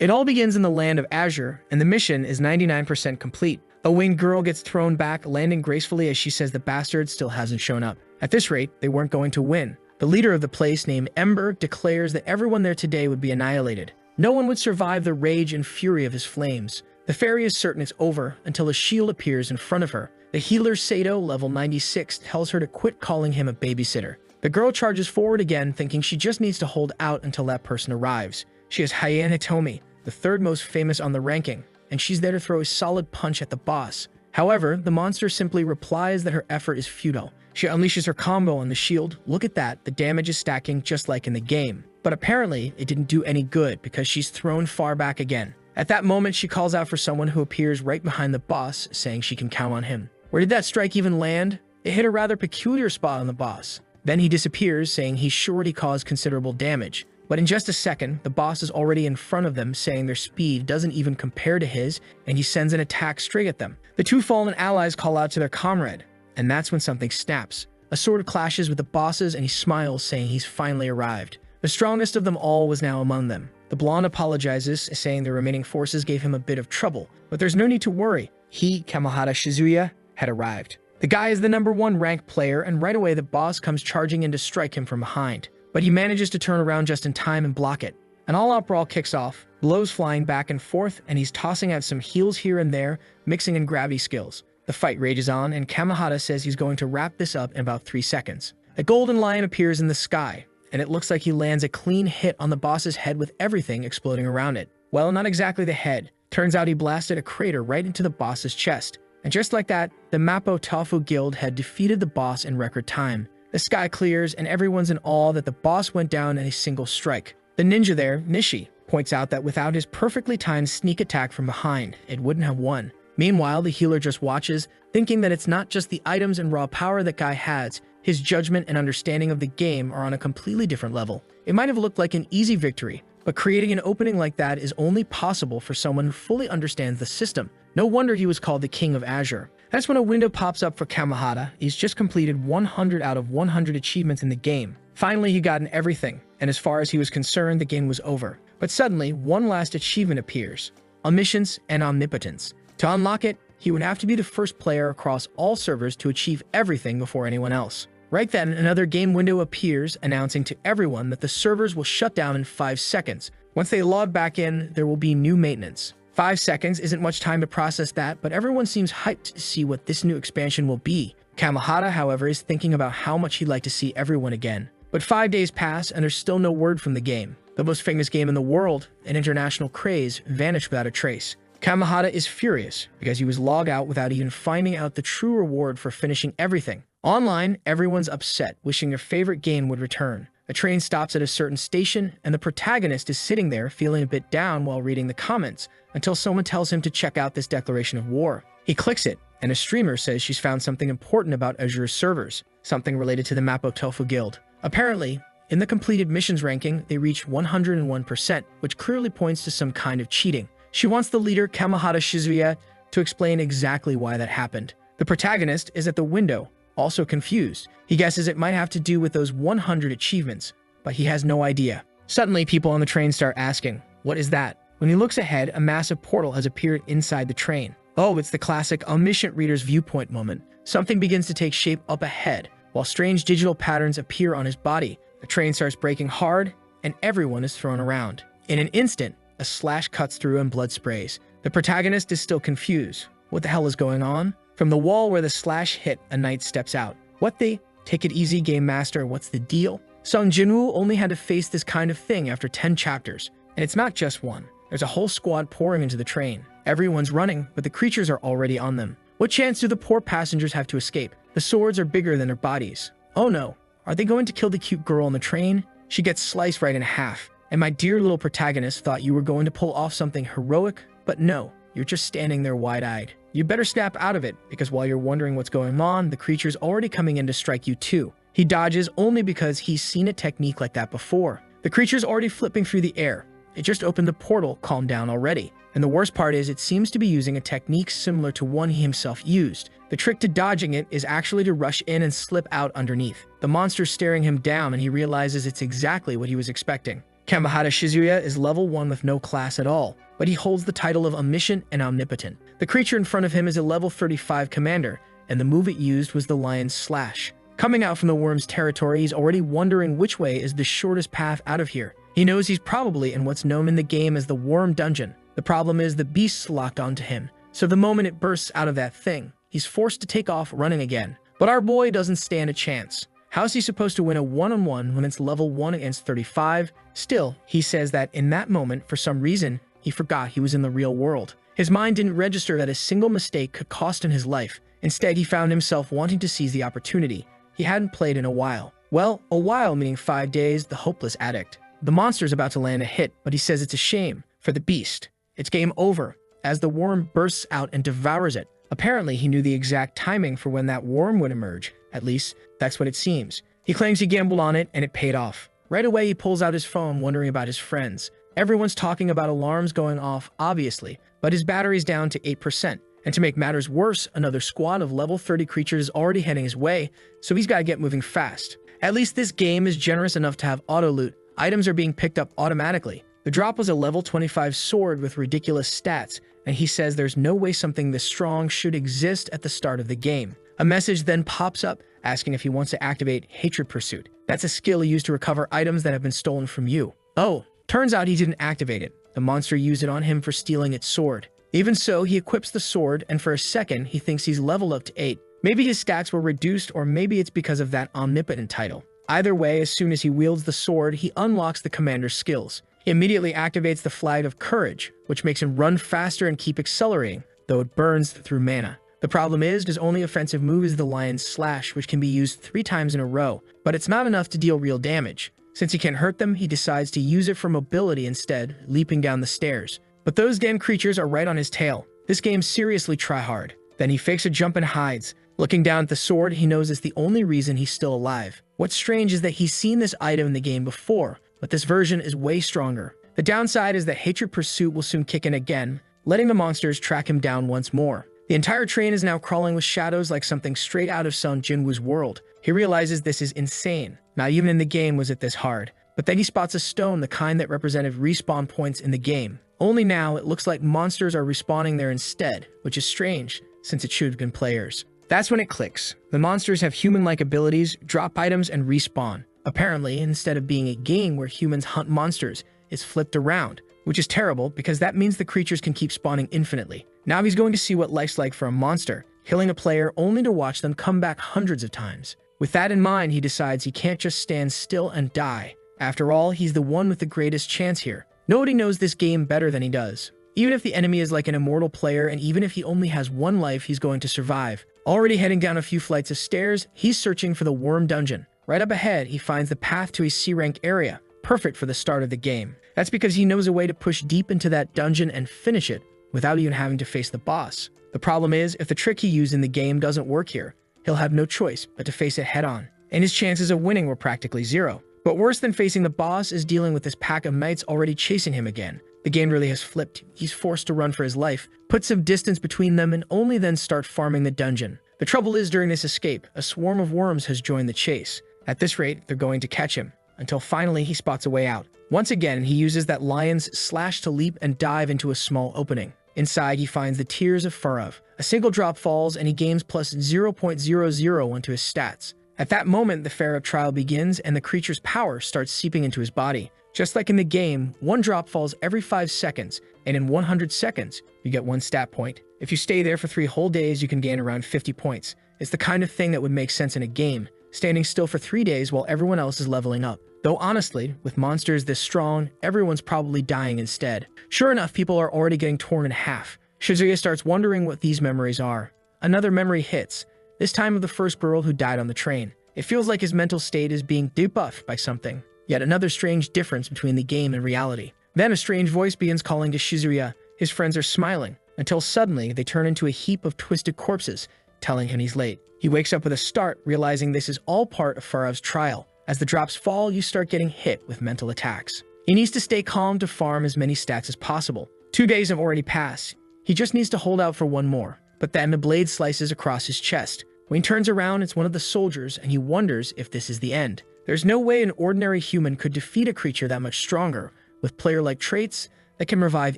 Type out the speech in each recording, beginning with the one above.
It all begins in the land of Azure, and the mission is 99% complete. A winged girl gets thrown back, landing gracefully as she says the bastard still hasn't shown up. At this rate, they weren't going to win. The leader of the place, named Ember, declares that everyone there today would be annihilated. No one would survive the rage and fury of his flames. The fairy is certain it's over until a shield appears in front of her. The healer Sato, level 96, tells her to quit calling him a babysitter. The girl charges forward again, thinking she just needs to hold out until that person arrives. She is Hyena Tomi, the third most famous on the ranking, and she's there to throw a solid punch at the boss. However, the monster simply replies that her effort is futile. She unleashes her combo on the shield. Look at that, the damage is stacking just like in the game. But apparently, it didn't do any good because she's thrown far back again. At that moment, she calls out for someone who appears right behind the boss, saying she can count on him. Where did that strike even land? It hit a rather peculiar spot on the boss. Then he disappears, saying he's sure he caused considerable damage. But in just a second, the boss is already in front of them, saying their speed doesn't even compare to his, and he sends an attack straight at them. The two fallen allies call out to their comrade, and that's when something snaps. A sword clashes with the bosses, and he smiles, saying he's finally arrived. The strongest of them all was now among them. The blonde apologizes, saying the remaining forces gave him a bit of trouble, but there's no need to worry. He, Kamehara Shizuya, had arrived. The guy is the #1 ranked player, and right away the boss comes charging in to strike him from behind. But he manages to turn around just in time and block it. An all-out brawl kicks off, blows flying back and forth, and he's tossing out some heals here and there, mixing in gravity skills. The fight rages on, and Kamehara says he's going to wrap this up in about 3 seconds. A golden lion appears in the sky, and it looks like he lands a clean hit on the boss's head with everything exploding around it. Well, not exactly the head. Turns out he blasted a crater right into the boss's chest. And just like that, the Mappo Tofu Guild had defeated the boss in record time. The sky clears, and everyone's in awe that the boss went down in a single strike. The ninja there, Nishi, points out that without his perfectly timed sneak attack from behind, it wouldn't have won. Meanwhile, the healer just watches, thinking that it's not just the items and raw power that Guy has, his judgment and understanding of the game are on a completely different level. It might have looked like an easy victory, but creating an opening like that is only possible for someone who fully understands the system. No wonder he was called the King of Azure. That's when a window pops up for Kamehara. He's just completed 100 out of 100 achievements in the game. Finally, he gotten everything, and as far as he was concerned, the game was over. But suddenly, one last achievement appears: Omniscience and Omnipotence. To unlock it, he would have to be the first player across all servers to achieve everything before anyone else. Right then, another game window appears, announcing to everyone that the servers will shut down in 5 seconds. Once they log back in, there will be new maintenance. 5 seconds isn't much time to process that, but everyone seems hyped to see what this new expansion will be. Kamehara, however, is thinking about how much he'd like to see everyone again. But 5 days pass, and there's still no word from the game. The most famous game in the world, an international craze, vanished without a trace. Kamehara is furious, because he was logged out without even finding out the true reward for finishing everything. Online, everyone's upset, wishing their favorite game would return. A train stops at a certain station, and the protagonist is sitting there feeling a bit down while reading the comments, until someone tells him to check out this declaration of war. He clicks it, and a streamer says she's found something important about Azure's servers, something related to the Mappo Tofu Guild. Apparently, in the completed missions ranking, they reached 101%, which clearly points to some kind of cheating. She wants the leader, Kamehara Shizuya, to explain exactly why that happened. The protagonist is at the window, also confused. He guesses it might have to do with those 100 achievements, but he has no idea. Suddenly, people on the train start asking, what is that? When he looks ahead, a massive portal has appeared inside the train. Oh, it's the classic omniscient reader's viewpoint moment. Something begins to take shape up ahead, while strange digital patterns appear on his body. The train starts braking hard, and everyone is thrown around. In an instant, a slash cuts through and blood sprays. The protagonist is still confused. What the hell is going on? From the wall where the slash hit, a knight steps out. What the? Take it easy, Game Master, what's the deal? Sung Jinwoo only had to face this kind of thing after 10 chapters. And it's not just one. There's a whole squad pouring into the train. Everyone's running, but the creatures are already on them. What chance do the poor passengers have to escape? The swords are bigger than their bodies. Oh no, are they going to kill the cute girl on the train? She gets sliced right in half. And my dear little protagonist thought you were going to pull off something heroic, but no, you're just standing there wide-eyed. You better snap out of it, because while you're wondering what's going on, the creature's already coming in to strike you too. He dodges only because he's seen a technique like that before. The creature's already flipping through the air. It just opened the portal, calmed down already. And the worst part is it seems to be using a technique similar to one he himself used. The trick to dodging it is actually to rush in and slip out underneath. The monster's staring him down, and he realizes it's exactly what he was expecting. Kamahata Shizuya is level 1 with no class at all, but he holds the title of Omniscient and Omnipotent. The creature in front of him is a level 35 commander, and the move it used was the Lion's Slash. Coming out from the worm's territory, he's already wondering which way is the shortest path out of here. He knows he's probably in what's known in the game as the Worm Dungeon. The problem is the beast's locked onto him, so the moment it bursts out of that thing, he's forced to take off running again. But our boy doesn't stand a chance. How's he supposed to win a one-on-one when it's level 1 against 35? Still, he says that in that moment, for some reason, he forgot he was in the real world. His mind didn't register that a single mistake could cost him his life. Instead, he found himself wanting to seize the opportunity. He hadn't played in a while. Well, a while meaning 5 days, the hopeless addict. The monster's about to land a hit, but he says it's a shame for the beast. It's game over, as the worm bursts out and devours it. Apparently, he knew the exact timing for when that worm would emerge. At least, that's what it seems. He claims he gambled on it, and it paid off. Right away, he pulls out his phone, wondering about his friends. Everyone's talking about alarms going off, obviously, but his battery's down to 8%. And to make matters worse, another squad of level 30 creatures is already heading his way, so he's got to get moving fast. At least this game is generous enough to have auto-loot. Items are being picked up automatically. The drop was a level 25 sword with ridiculous stats, and he says there's no way something this strong should exist at the start of the game. A message then pops up asking if he wants to activate Hatred Pursuit. That's a skill used to recover items that have been stolen from you. Oh, turns out he didn't activate it. The monster used it on him for stealing its sword. Even so, he equips the sword, and for a second, he thinks he's leveled up to 8. Maybe his stats were reduced, or maybe it's because of that Omnipotent title. Either way, as soon as he wields the sword, he unlocks the commander's skills. He immediately activates the Flight of Courage, which makes him run faster and keep accelerating, though it burns through mana. The problem is, his only offensive move is the Lion's Slash, which can be used 3 times in a row, but it's not enough to deal real damage. Since he can't hurt them, he decides to use it for mobility instead, leaping down the stairs. But those damn creatures are right on his tail. This game's seriously tryhard. Then he fakes a jump and hides. Looking down at the sword, he knows it's the only reason he's still alive. What's strange is that he's seen this item in the game before, but this version is way stronger. The downside is that Hatred Pursuit will soon kick in again, letting the monsters track him down once more. The entire train is now crawling with shadows like something straight out of Sun Jinwoo's world. He realizes this is insane. Not even in the game was it this hard. But then he spots a stone, the kind that represented respawn points in the game. Only now, it looks like monsters are respawning there instead, which is strange, since it should have been players. That's when it clicks. The monsters have human-like abilities, drop items, and respawn. Apparently, instead of being a game where humans hunt monsters, it's flipped around, which is terrible because that means the creatures can keep spawning infinitely. Now he's going to see what life's like for a monster, killing a player only to watch them come back hundreds of times. With that in mind, he decides he can't just stand still and die. After all, he's the one with the greatest chance here. Nobody knows this game better than he does. Even if the enemy is like an immortal player, and even if he only has 1 life, he's going to survive. Already heading down a few flights of stairs, he's searching for the Worm Dungeon. Right up ahead, he finds the path to a C-rank area, perfect for the start of the game. That's because he knows a way to push deep into that dungeon and finish it, without even having to face the boss. The problem is, if the trick he used in the game doesn't work here, he'll have no choice but to face it head-on, and his chances of winning were practically 0. But worse than facing the boss is dealing with this pack of knights already chasing him again. The game really has flipped. He's forced to run for his life, put some distance between them, and only then start farming the dungeon. The trouble is, during this escape, a swarm of worms has joined the chase. At this rate, they're going to catch him, until finally he spots a way out. Once again, he uses that Lion's Slash to leap and dive into a small opening. Inside, he finds the Tears of Furav. A single drop falls, and he gains plus 0.00 onto his stats. At that moment, the Furav trial begins, and the creature's power starts seeping into his body. Just like in the game, 1 drop falls every 5 seconds, and in 100 seconds, you get 1 stat point. If you stay there for 3 whole days, you can gain around 50 points. It's the kind of thing that would make sense in a game, standing still for 3 days while everyone else is leveling up. Though honestly, with monsters this strong, everyone's probably dying instead. Sure enough, people are already getting torn in half. Shizuya starts wondering what these memories are. Another memory hits, this time of the first girl who died on the train. It feels like his mental state is being debuffed by something. Yet another strange difference between the game and reality. Then a strange voice begins calling to Shizuya. His friends are smiling, until suddenly they turn into a heap of twisted corpses, telling him he's late. He wakes up with a start, realizing this is all part of Furav's trial. As the drops fall, you start getting hit with mental attacks. He needs to stay calm to farm as many stats as possible. 2 days have already passed. He just needs to hold out for 1 more. But then the blade slices across his chest. When he turns around, it's one of the soldiers, and he wonders if this is the end. There's no way an ordinary human could defeat a creature that much stronger, with player-like traits that can revive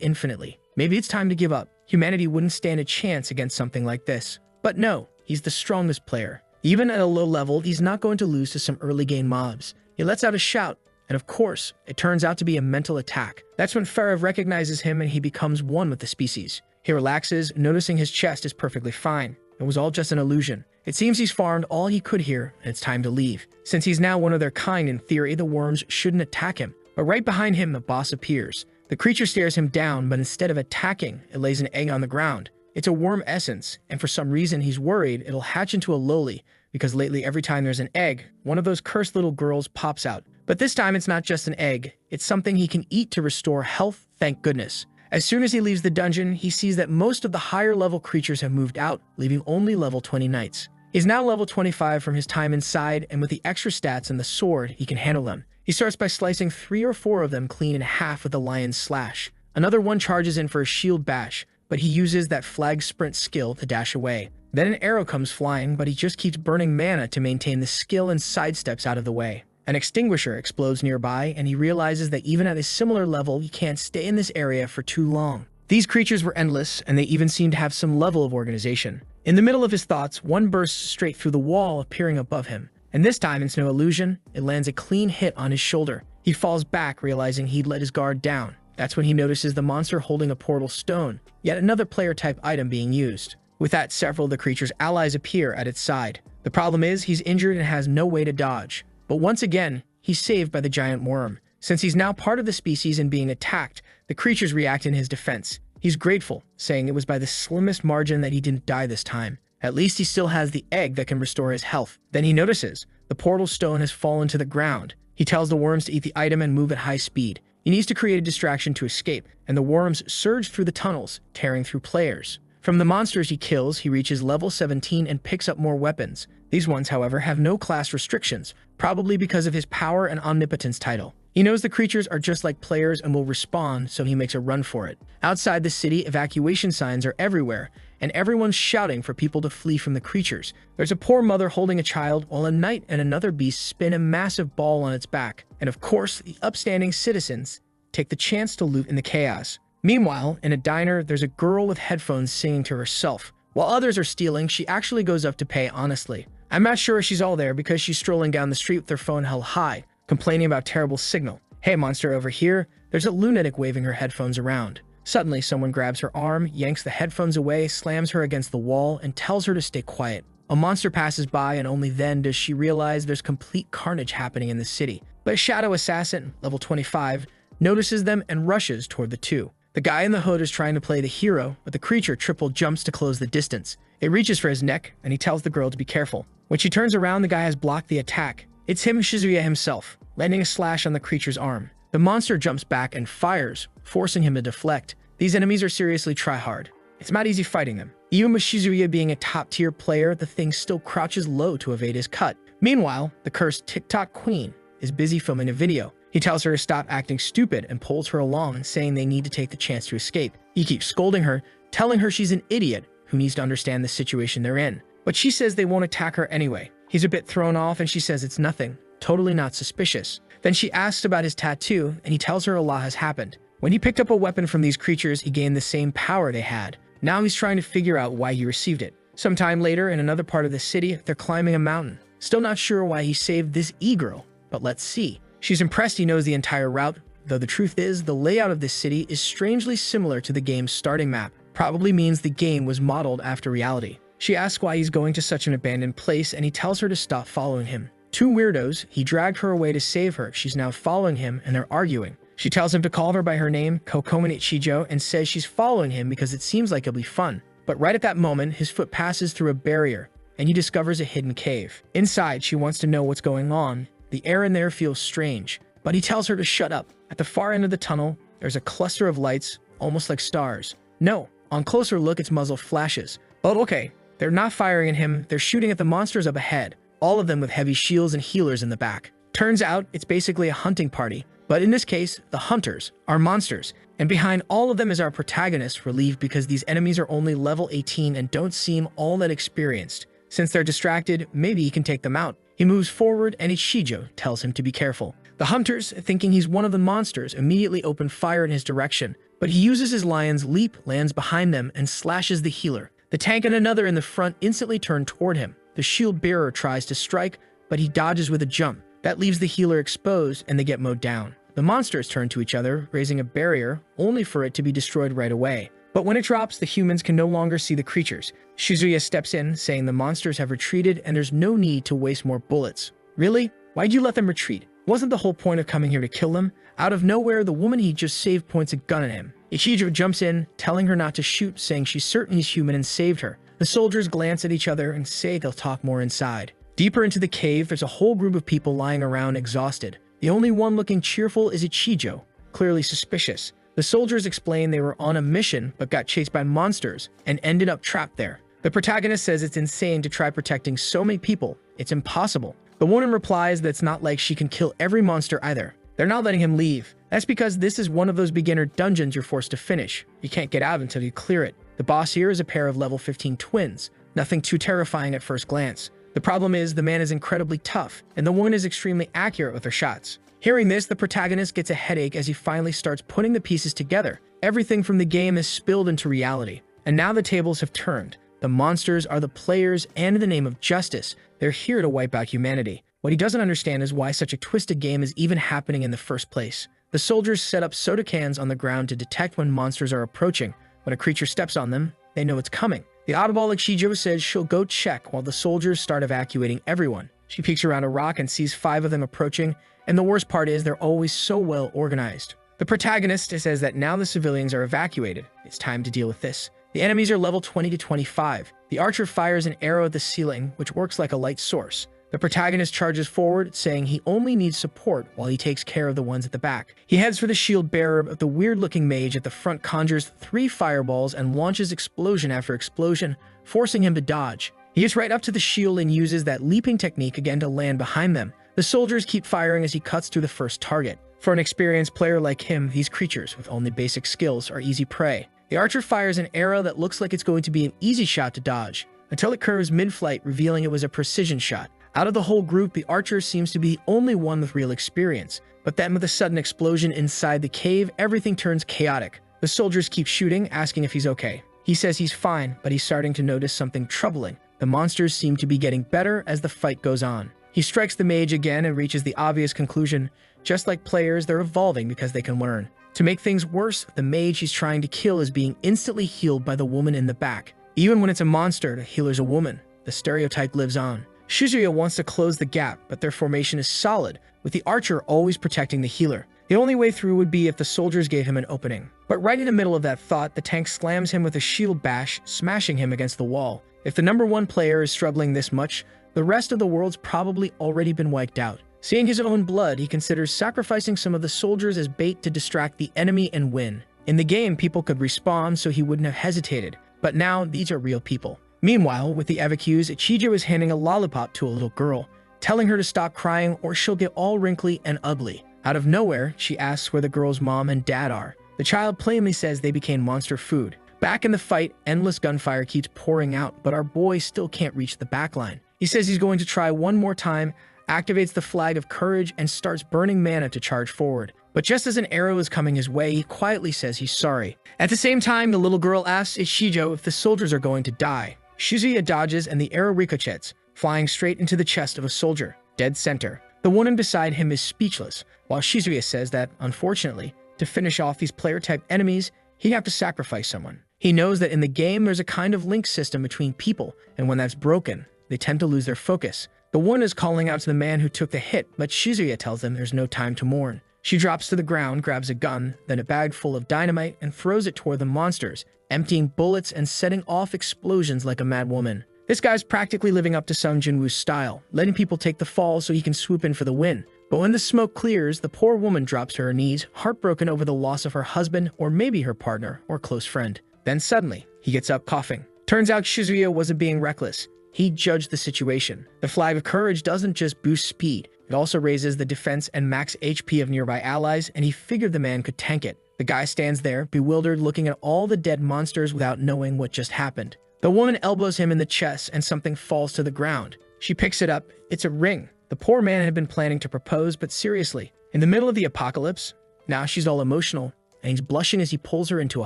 infinitely. Maybe it's time to give up. Humanity wouldn't stand a chance against something like this. But no, he's the strongest player. Even at a low level, he's not going to lose to some early game mobs. He lets out a shout, and of course, it turns out to be a mental attack. That's when Farev recognizes him and he becomes one with the species. He relaxes, noticing his chest is perfectly fine. It was all just an illusion. It seems he's farmed all he could here, and it's time to leave. Since he's now one of their kind, in theory, the worms shouldn't attack him. But right behind him, the boss appears. The creature stares him down, but instead of attacking, it lays an egg on the ground. It's a worm essence, and for some reason he's worried it'll hatch into a loli, because lately every time there's an egg, one of those cursed little girls pops out. But this time it's not just an egg, it's something he can eat to restore health, thank goodness. As soon as he leaves the dungeon, he sees that most of the higher level creatures have moved out, leaving only level 20 knights. He's now level 25 from his time inside, and with the extra stats and the sword, he can handle them. He starts by slicing 3 or 4 of them clean in half with a lion's slash. Another one charges in for a shield bash, but he uses that flag sprint skill to dash away. Then an arrow comes flying, but he just keeps burning mana to maintain the skill and sidesteps out of the way. An extinguisher explodes nearby, and he realizes that even at a similar level, he can't stay in this area for too long. These creatures were endless, and they even seemed to have some level of organization. In the middle of his thoughts, one bursts straight through the wall, appearing above him. And this time, it's no illusion, it lands a clean hit on his shoulder. He falls back, realizing he'd let his guard down. That's when he notices the monster holding a portal stone, yet another player-type item being used. With that, several of the creature's allies appear at its side. The problem is, he's injured and has no way to dodge. But once again, he's saved by the giant worm. Since he's now part of the species and being attacked, the creatures react in his defense. He's grateful, saying it was by the slimmest margin that he didn't die this time. At least he still has the egg that can restore his health. Then he notices the portal stone has fallen to the ground. He tells the worms to eat the item and move at high speed. He needs to create a distraction to escape, and the worms surge through the tunnels, tearing through players. From the monsters he kills, he reaches level 17 and picks up more weapons. These ones, however, have no class restrictions, probably because of his power and omnipotence title. He knows the creatures are just like players and will respawn, so he makes a run for it. Outside the city, evacuation signs are everywhere, and everyone's shouting for people to flee from the creatures. There's a poor mother holding a child, while a knight and another beast spin a massive ball on its back. And of course, the upstanding citizens take the chance to loot in the chaos. Meanwhile, in a diner, there's a girl with headphones singing to herself. While others are stealing, she actually goes up to pay honestly. I'm not sure she's all there because she's strolling down the street with her phone held high, complaining about terrible signal. Hey monster, over here. There's a lunatic waving her headphones around. Suddenly, someone grabs her arm, yanks the headphones away, slams her against the wall, and tells her to stay quiet. A monster passes by, and only then does she realize there's complete carnage happening in the city. But a shadow assassin, level 25, notices them and rushes toward the two. The guy in the hood is trying to play the hero, but the creature triple jumps to close the distance. It reaches for his neck, and he tells the girl to be careful. When she turns around, the guy has blocked the attack. It's him, Shizuya himself, landing a slash on the creature's arm. The monster jumps back and fires, forcing him to deflect. These enemies are seriously tryhard. It's not easy fighting them. Even with Shizuya being a top-tier player, the thing still crouches low to evade his cut. Meanwhile, the cursed TikTok queen is busy filming a video. He tells her to stop acting stupid and pulls her along, saying they need to take the chance to escape. He keeps scolding her, telling her she's an idiot who needs to understand the situation they're in. But she says they won't attack her anyway. He's a bit thrown off and she says it's nothing, totally not suspicious. Then she asks about his tattoo and he tells her a lot has happened. When he picked up a weapon from these creatures, he gained the same power they had. Now he's trying to figure out why he received it. Sometime later, in another part of the city, they're climbing a mountain. Still not sure why he saved this e-girl, but let's see. She's impressed he knows the entire route, though the truth is the layout of this city is strangely similar to the game's starting map. Probably means the game was modeled after reality. She asks why he's going to such an abandoned place and he tells her to stop following him. Two weirdos, he dragged her away to save her. She's now following him and they're arguing. She tells him to call her by her name, Kokomani Chijo, and says she's following him because it seems like it'll be fun. But right at that moment, his foot passes through a barrier and he discovers a hidden cave. Inside, she wants to know what's going on. The air in there feels strange, but he tells her to shut up. At the far end of the tunnel, there's a cluster of lights, almost like stars. No, on closer look, its muzzle flashes. But okay, they're not firing at him, they're shooting at the monsters up ahead, all of them with heavy shields and healers in the back. Turns out, it's basically a hunting party, but in this case, the hunters are monsters. And behind all of them is our protagonist, relieved because these enemies are only level 18 and don't seem all that experienced. Since they're distracted, maybe he can take them out. He moves forward and Ichijo tells him to be careful. The hunters, thinking he's one of the monsters, immediately open fire in his direction, but he uses his lion's leap, lands behind them, and slashes the healer. The tank and another in the front instantly turn toward him. The shield bearer tries to strike, but he dodges with a jump. That leaves the healer exposed and they get mowed down. The monsters turn to each other, raising a barrier, only for it to be destroyed right away. But when it drops, the humans can no longer see the creatures. Shizuya steps in, saying the monsters have retreated and there's no need to waste more bullets. Really? Why'd you let them retreat? Wasn't the whole point of coming here to kill them? Out of nowhere, the woman he just saved points a gun at him. Ichijo jumps in, telling her not to shoot, saying she's certain he's human and saved her. The soldiers glance at each other and say they'll talk more inside. Deeper into the cave, there's a whole group of people lying around exhausted. The only one looking cheerful is Ichijo, clearly suspicious. The soldiers explain they were on a mission but got chased by monsters and ended up trapped there. The protagonist says it's insane to try protecting so many people. It's impossible. The woman replies that it's not like she can kill every monster either. They're not letting him leave. That's because this is one of those beginner dungeons you're forced to finish. You can't get out until you clear it. The boss here is a pair of level 15 twins. Nothing too terrifying at first glance. The problem is the man is incredibly tough, and the woman is extremely accurate with her shots. Hearing this, the protagonist gets a headache as he finally starts putting the pieces together. Everything from the game is spilled into reality. And now the tables have turned. The monsters are the players, and in the name of justice, they're here to wipe out humanity. What he doesn't understand is why such a twisted game is even happening in the first place. The soldiers set up soda cans on the ground to detect when monsters are approaching. When a creature steps on them, they know it's coming. The oddball Ichijo says she'll go check while the soldiers start evacuating everyone. She peeks around a rock and sees 5 of them approaching, and the worst part is they're always so well organized. The protagonist says that now the civilians are evacuated, it's time to deal with this. The enemies are level 20 to 25. The archer fires an arrow at the ceiling, which works like a light source. The protagonist charges forward, saying he only needs support while he takes care of the ones at the back. He heads for the shield bearer, but the weird-looking mage at the front conjures 3 fireballs and launches explosion after explosion, forcing him to dodge. He gets right up to the shield and uses that leaping technique again to land behind them. The soldiers keep firing as he cuts through the first target. For an experienced player like him, these creatures, with only basic skills, are easy prey. The archer fires an arrow that looks like it's going to be an easy shot to dodge, until it curves mid-flight, revealing it was a precision shot. Out of the whole group, the archer seems to be the only one with real experience. But then with a sudden explosion inside the cave, everything turns chaotic. The soldiers keep shooting, asking if he's okay. He says he's fine, but he's starting to notice something troubling. The monsters seem to be getting better as the fight goes on. He strikes the mage again and reaches the obvious conclusion. Just like players, they're evolving because they can learn. To make things worse, the mage he's trying to kill is being instantly healed by the woman in the back. Even when it's a monster, the healer's a woman. The stereotype lives on. Shizuya wants to close the gap, but their formation is solid, with the archer always protecting the healer. The only way through would be if the soldiers gave him an opening. But right in the middle of that thought, the tank slams him with a shield bash, smashing him against the wall. If the number 1 player is struggling this much, the rest of the world's probably already been wiped out. Seeing his own blood, he considers sacrificing some of the soldiers as bait to distract the enemy and win. In the game, people could respawn, so he wouldn't have hesitated. But now, these are real people. Meanwhile, with the evacuees, Ichijo is handing a lollipop to a little girl, telling her to stop crying or she'll get all wrinkly and ugly. Out of nowhere, she asks where the girl's mom and dad are. The child plainly says they became monster food. Back in the fight, endless gunfire keeps pouring out, but our boy still can't reach the backline. He says he's going to try one more time, activates the flag of courage, and starts burning mana to charge forward. But just as an arrow is coming his way, he quietly says he's sorry. At the same time, the little girl asks Ichijo if the soldiers are going to die. Shizuya dodges and the arrow ricochets, flying straight into the chest of a soldier, dead center. The woman beside him is speechless, while Shizuya says that, unfortunately, to finish off these player-type enemies, he'd have to sacrifice someone. He knows that in the game, there's a kind of link system between people, and when that's broken, they tend to lose their focus. The woman is calling out to the man who took the hit, but Shizuya tells them there's no time to mourn. She drops to the ground, grabs a gun, then a bag full of dynamite, and throws it toward the monsters, emptying bullets and setting off explosions like a mad woman. This guy's practically living up to Sung Jin-woo's style, letting people take the fall so he can swoop in for the win. But when the smoke clears, the poor woman drops to her knees, heartbroken over the loss of her husband, or maybe her partner or close friend. Then suddenly, he gets up coughing. Turns out Shizuya wasn't being reckless. He judged the situation. The flag of courage doesn't just boost speed, it also raises the defense and max HP of nearby allies, and he figured the man could tank it. The guy stands there, bewildered, looking at all the dead monsters without knowing what just happened. The woman elbows him in the chest and something falls to the ground. She picks it up. It's a ring. The poor man had been planning to propose, but seriously. In the middle of the apocalypse, now she's all emotional, and he's blushing as he pulls her into a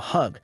hug.